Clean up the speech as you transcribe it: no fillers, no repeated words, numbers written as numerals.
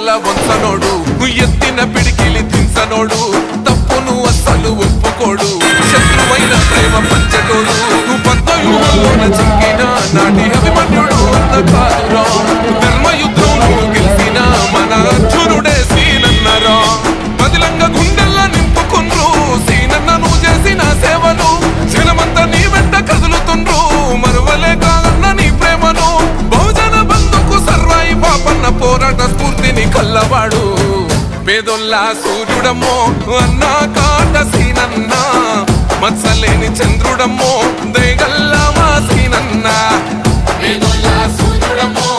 తల వంచనోడు ఎత్తిన పిడికిలి దించనోడు తప్పును అస్సలు ఒప్పుకోడు శత్రువైన ప్రేమ పంచటోడు పద్మవ్యూహంలోన చిక్కిన నాటి అభిమన్యుడు అన్న కాదురా ధర్మయుద్ధంలో గెలిచిన మన అర్జునుడే సీనన్నరా బదిలంగా గుండెల్లా నింపుకుండ్రు సీనన్నను చేసిన సేవలు జనమంతా నీ వెంట కదులుతుండ్రు మరువలేక అన్న నీ ప్రేమను బహుజన బంధుకు సర్వాయి పాపన్న పోరాట స్ఫూర్తిని కల్లవాడు పేదొల్లా సూర్యుడమ్మో అన్నా కాట సీనన్న మత్సలేని చంద్రుడమ్మో దయగల్లా మా సీనన్న పేదొల్లా సూర్యుడమ్మో